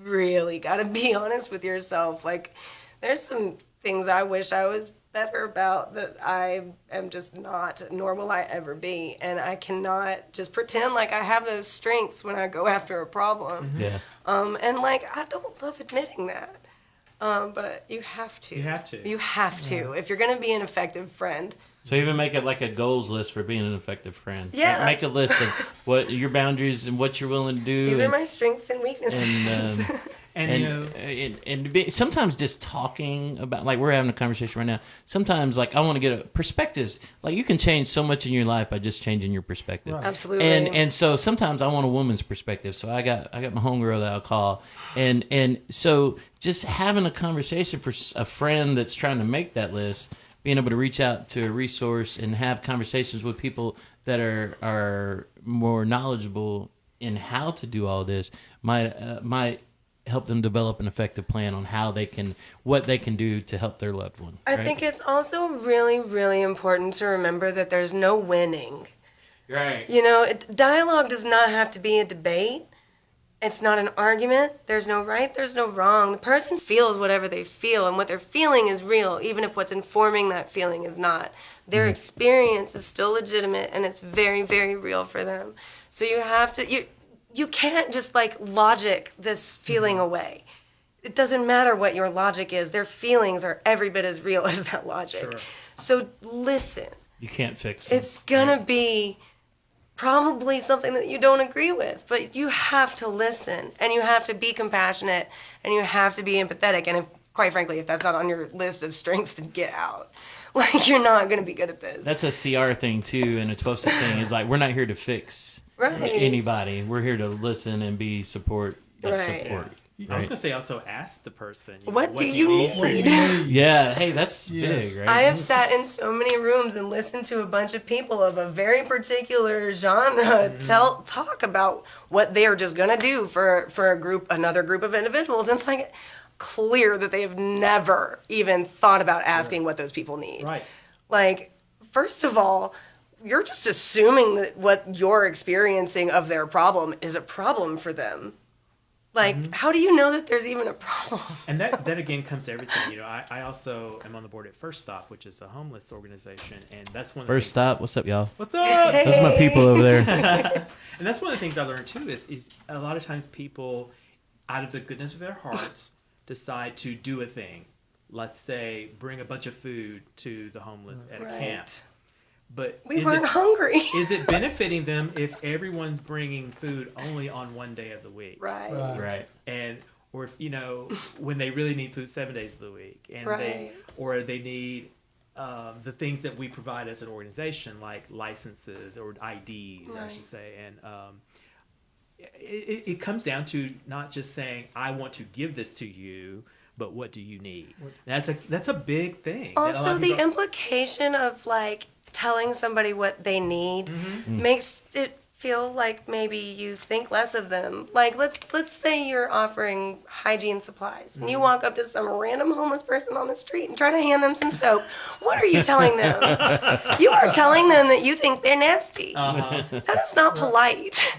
really got to be honest with yourself. Like, there's some things I wish I was better about that I am just not, nor will I ever be. And I cannot just pretend like I have those strengths when I go after a problem. Yeah. And like, I don't love admitting that. But you have to. You have to. You have to. If you're going to be an effective friend. So even make it like a goals list for being an effective friend. Yeah. Make a list of what your boundaries and what you're willing to do. These are and- my strengths and weaknesses. and And, to be, sometimes just talking about, like, we're having a conversation right now. Sometimes, like, I want to get perspectives. Like, you can change so much in your life by just changing your perspective. Right. Absolutely. And so sometimes I want a woman's perspective. So I got my homegirl that I'll call, and so just having a conversation for a friend that's trying to make that list, being able to reach out to a resource and have conversations with people that are more knowledgeable in how to do all this might help them develop an effective plan on what they can do to help their loved one. I right? think it's also really, really important to remember that there's no winning. Right. Dialogue does not have to be a debate. It's not an argument. There's no right, there's no wrong. The person feels whatever they feel, and what they're feeling is real, even if what's informing that feeling is not. Their experience is still legitimate, and it's very, very real for them. So you have to, you can't just like logic this feeling away. It doesn't matter what your logic is. Their feelings are every bit as real as that logic. Sure. So listen. You can't fix it. It's gonna be probably something that you don't agree with, but you have to listen, and you have to be compassionate, and you have to be empathetic. And quite frankly, if that's not on your list of strengths, to get out. Like, you're not gonna be good at this. That's a CR thing too, and a 12-step thing is like, we're not here to fix Right. anybody. We're here to listen and be Right. support. I was Right? going to say also ask the person. What do you need? need? Yeah. Hey, that's Yes. big, right? I have sat in so many rooms and listened to a bunch of people of a very particular genre talk about what they are just gonna do for another group of individuals, and it's like clear that they have never even thought about asking what those people need. Right. Like, first of all, you're just assuming that what you're experiencing of their problem is a problem for them. Like, how do you know that there's even a problem? And that again comes to everything. I also am on the board at First Stop, which is a homeless organization, and that's one of the First things- stop. What's up, y'all? What's up? Those are my people over there. And that's one of the things I learned too is a lot of times people, out of the goodness of their hearts, decide to do a thing. Let's say bring a bunch of food to the homeless at a camp. But We weren't hungry. is it benefiting them if everyone's bringing food only on one day of the week? Right. Right. And or if when they really need food 7 days of the week, and Right. they need the things that we provide as an organization, like licenses or IDs, I Right. should say, and it comes down to not just saying I want to give this to you, but what do you need? That's a big thing. that a lot Also, of the people- implication of like telling somebody what they need makes it feel like maybe you think less of them. Like let's say you're offering hygiene supplies and you walk up to some random homeless person on the street and try to hand them some soap. What are you telling them? You are telling them that you think they're nasty. That is not polite.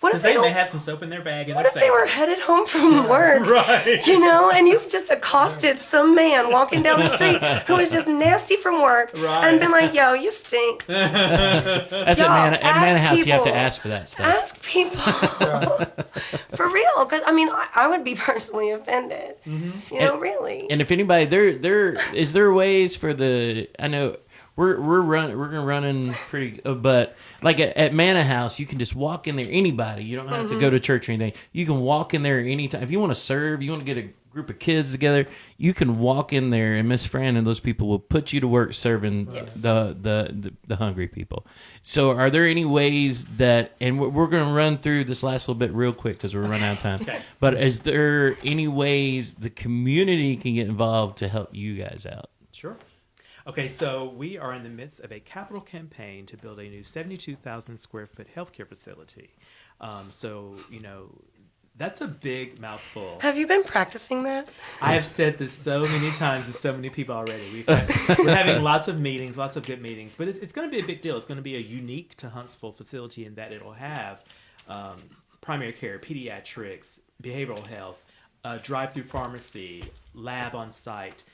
What if Because they they don't? have some soap in their bag. And What if they were headed home from work? Right. You know, and you've just accosted some man walking down the street who was just nasty from work and been like, "Yo, you stink." That's Y'all, at Manor House. You have to people. ask for that stuff. Ask people for real, because I mean, I would be personally offended. You know, really. And if anybody is there ways for the, I know we're running pretty, but like at Manor House, you can just walk in there. Anybody, you don't have to go to church or anything. You can walk in there anytime. If you want to serve, you want to get a group of kids together, you can walk in there, and Miss Fran and those people will put you to work serving the hungry people. So are there any ways that, and we're going to run through this last little bit real quick because we're running out of time, but is there any ways the community can get involved to help you guys out? Sure. Okay, so we are in the midst of a capital campaign to build a new 72,000 square foot healthcare facility. So, you know, that's a big mouthful. Have you been practicing that? I have said this so many times to so many people already. We're having lots of meetings, lots of good meetings, but it's going to be a big deal. It's going to be a unique to Huntsville facility in that it'll have primary care, pediatrics, behavioral health, drive-through pharmacy, lab on site,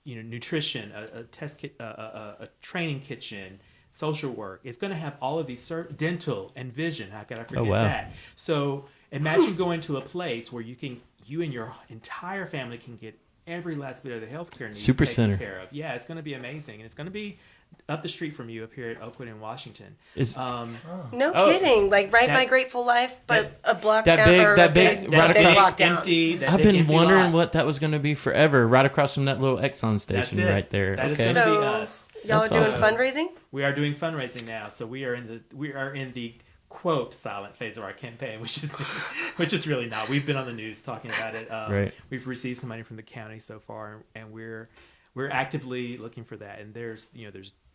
nutrition, a test kit, a training kitchen, social work. It's going to have all of these dental and vision. How could I forget that? So imagine going to a place where you and your entire family can get every last bit of the healthcare needs Super taken center. care of. Yeah, it's going to be amazing, and it's going to be up the street from you up here at Oakwood in Washington. No kidding. Like by Grateful Life, but a block that down. big- or that a big- big, right big across- block down. I've been wondering what that was going to be forever, right across from that little Exxon station That's it. right there. That is Okay. gonna be So us. y'all are That's doing awesome. fundraising? We are doing fundraising now, so we are in the quote silent phase of our campaign, which is really not. We've been on the news talking about it. Right. We've received some money from the county so far, and we're actively looking for that. And there's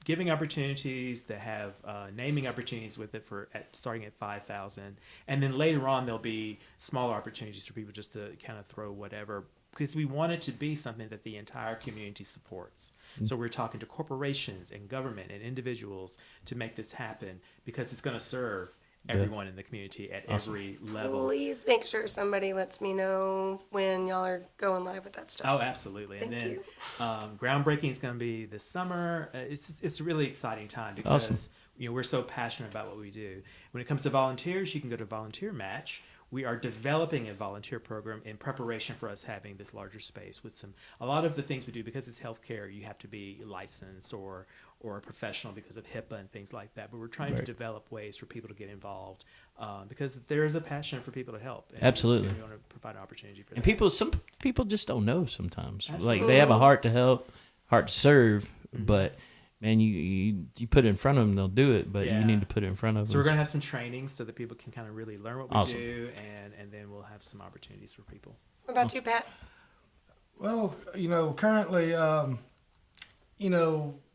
giving opportunities that have naming opportunities with it starting at $5,000, and then later on there'll be smaller opportunities for people just to kind of throw whatever, because we want it to be something that the entire community supports. So we're talking to corporations and government and individuals to make this happen, because it's going to serve everyone in the community at every level. Please make sure somebody lets me know when y'all are going live with that stuff. Oh, absolutely. Thank And then you. groundbreaking is going to be this summer. It's a really exciting time because Awesome. we're so passionate about what we do. When it comes to volunteers, you can go to Volunteer Match. We are developing a volunteer program in preparation for us having this larger space with a lot of the things we do, because it's healthcare, you have to be licensed or a professional because of HIPAA and things like that. But we're trying to develop ways for people to get involved because there is a passion for people to help. And Absolutely. We want to provide an opportunity for that. And some people just don't know sometimes. Like they have a heart to help, heart to serve, but man, you put it in front of them, they'll do it. But you need to put it in front of them. So we're going to have some training so that people can kind of really learn what we Awesome. do, and then we'll have some opportunities for people. What about you, Pat? Well, currently,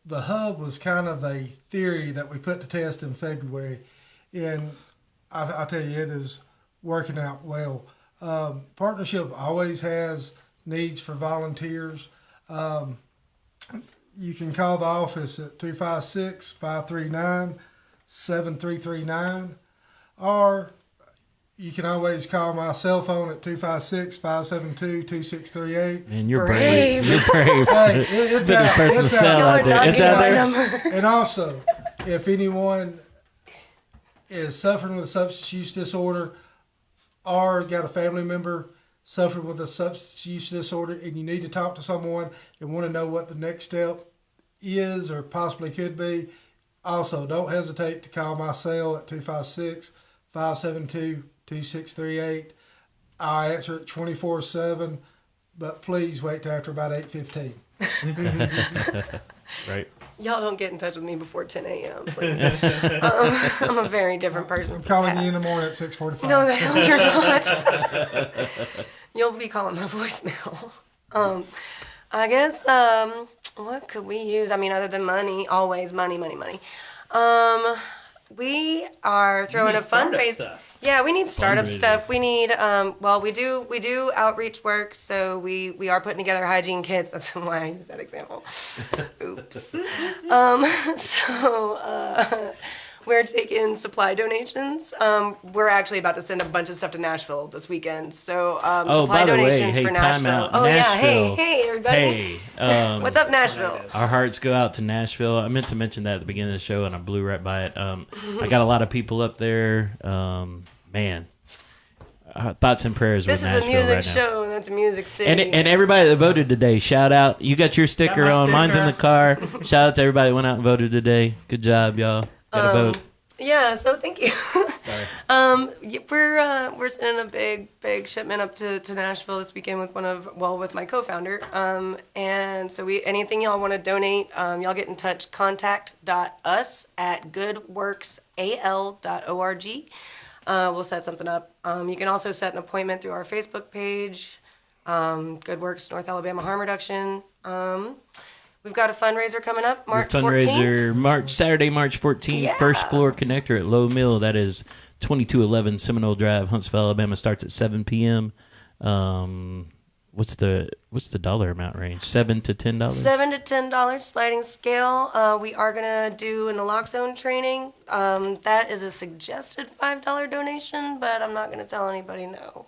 the hub was kind of a theory that we put to test in February, and I tell you, it is working out well. Partnership always has needs for volunteers. You can call the office at 256-539-7339, or you can always call my cell phone at 256-572-2638. And you're Brave. brave. You're brave. Hey, it's Put out. the person It's cell out. out there. Not It's getting out my there. number. And also, if anyone is suffering with a substance use disorder or got a family member suffering with a substance use disorder and you need to talk to someone and want to know what the next step is or possibly could be, also don't hesitate to call my cell at 256-572-2638. I answer it 24/7, but please wait till after about 8:15. Right. Y'all don't get in touch with me before 10 a.m., please. I'm a very different person. I'm from calling Pat. you in the morning at 6:45. No, the hell you're not. You'll be calling my voicemail. I guess, what could we use? I mean, other than money, always money. We are throwing a startup fundraiser. stuff. Yeah, we need startup Fundraiser. stuff. We need well, we do outreach work, so we are putting together hygiene kits. That's why I use that example. Oops. We're taking supply donations. We're actually about to send a bunch of stuff to Nashville this weekend. So supply by the way, donations hey, for time Nashville. out. Oh yeah, Nashville. hey everybody. Hey, What's up, Nashville? our hearts go out to Nashville. I meant to mention that at the beginning of the show, and I blew right by it. I got a lot of people up there. Man, thoughts and prayers This with is a Nashville music right now. show, and that's a music city. And everybody that voted today, shout out. You got your sticker Got my on. Mine's in the sticker. car. Shout out to everybody that went out and voted today. Good job, y'all. Got to vote. Yeah, so thank you. Sorry. We're sending a big shipment up to Nashville this weekend with with my co-founder. And so anything y'all want to donate, y'all get in touch. contact.us@goodworksal.org. We'll set something up. You can also set an appointment through our Facebook page, Goodworks North Alabama Harm Reduction. We've got a fundraiser coming up March 14th. Fundraiser, Saturday, March 14th, Yeah. first floor connector at Low Mill. That is 2211 Seminole Drive, Huntsville, Alabama. Starts at 7 p.m. What's the dollar amount range? $7 to $10. $7 to $10 sliding scale. We are gonna do an naloxone training. That is a suggested $5 donation, but I'm not gonna tell anybody no.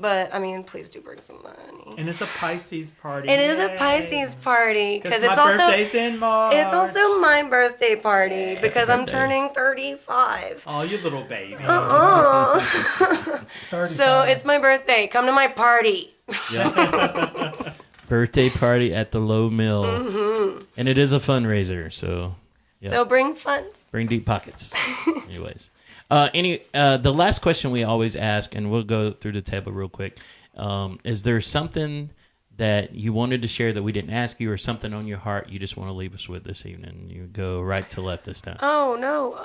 But I mean, please do bring some money. And it's a Pisces party. It is a Yay. Pisces party Because because my it's also birthday's in March. it's also my birthday party because I'm birthday. turning 35. Oh, you little baby. Uh-uh. 35. So it's my birthday. Come to my party. Birthday party at the Low Mill. And it is a fundraiser, so yeah. So bring funds. Bring deep pockets. Anyways. The last question we always ask, and we'll go through the table real quick. Is there something that you wanted to share that we didn't ask you, or something on your heart you just want to leave us with this evening? You go right to left this time. Oh no.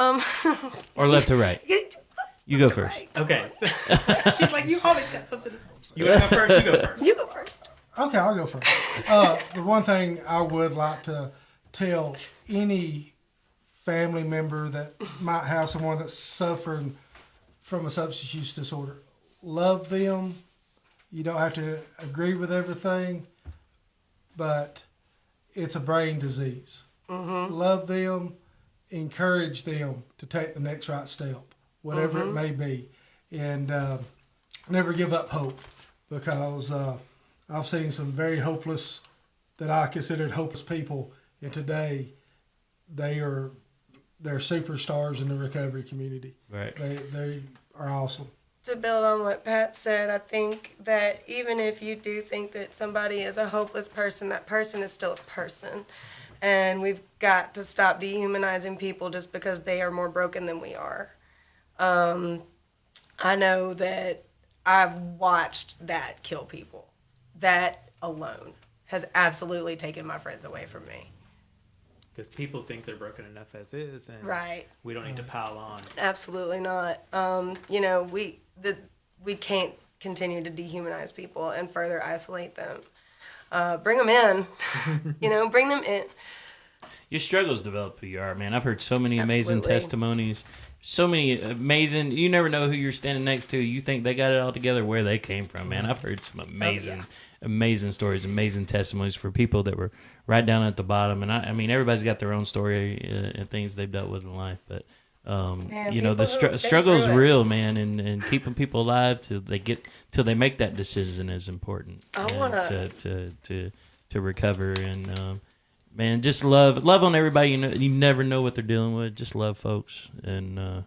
Or left to right. You go first. Right. Okay. She's like, you always got something to say. You want to go first? You go first. You go first. Okay, I'll go first. The one thing I would like to tell any family member that might have someone that's suffering from a substance use disorder, love them. You don't have to agree with everything, but it's a brain disease. Love them, encourage them to take the next right step, whatever it may be, and never give up hope, because I've seen some very hopeless, that I considered hopeless people, and today they're superstars in the recovery community. Right. They are awesome. To build on what Pat said, I think that even if you do think that somebody is a hopeless person, that person is still a person. And we've got to stop dehumanizing people just because they are more broken than we are. I know that I've watched that kill people. That alone has absolutely taken my friends away from me. Because people think they're broken enough as is, and Right. we don't need to pile on. Absolutely not. We can't continue to dehumanize people and further isolate them. Bring them in. Bring them in. Your struggles develop who you are, man. I've heard so many amazing Absolutely. testimonies. So many amazing. You never know who you're standing next to. You think they got it all together, where they came from, man. I've heard some amazing stories, amazing testimonies for people that were right down at the bottom. And I mean, everybody's got their own story and things they've dealt with in life. But the struggle is real, man. And keeping people alive till they make that decision is important. to recover and. Man, just love on everybody. You never know what they're dealing with. Just love folks, and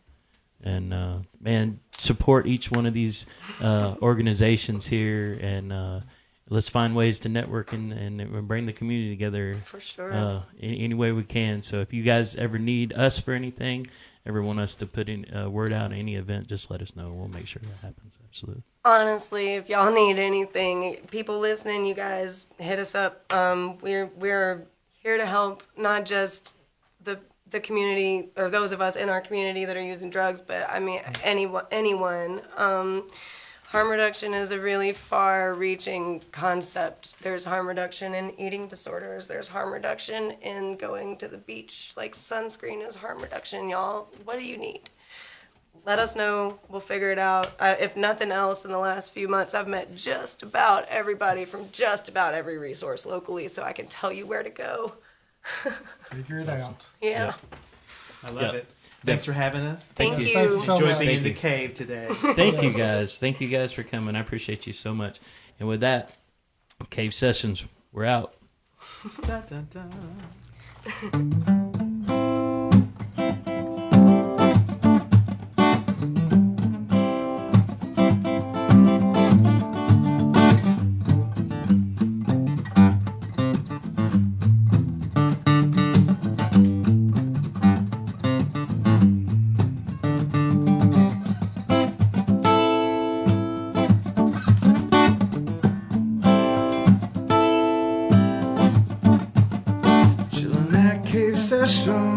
man, support each one of these organizations here, and let's find ways to network and bring the community together. For sure. Any way we can. So if you guys ever need us for anything, ever want us to put in a word out at any event, just let us know. We'll make sure that happens. Absolutely. Honestly, if y'all need anything, people listening, you guys hit us up. We're here to help not just the community or those of us in our community that are using drugs, but I mean anyone. Harm reduction is a really far-reaching concept. There's harm reduction in eating disorders. There's harm reduction in going to the beach. Like sunscreen is harm reduction, y'all. What do you need? Let us know. We'll figure it out. If nothing else, in the last few months, I've met just about everybody from just about every resource locally, so I can tell you where to go. Figure it out. Yeah. I love Yeah. it. Thanks for having us. Thank Yes, you. thank you so Enjoy much. being in Thank the you. cave today. Thank you guys. Thank you guys for coming. I appreciate you so much. And with that, Cave Sessions, we're out. Dun, dun, dun. Chillin' at Cave Session.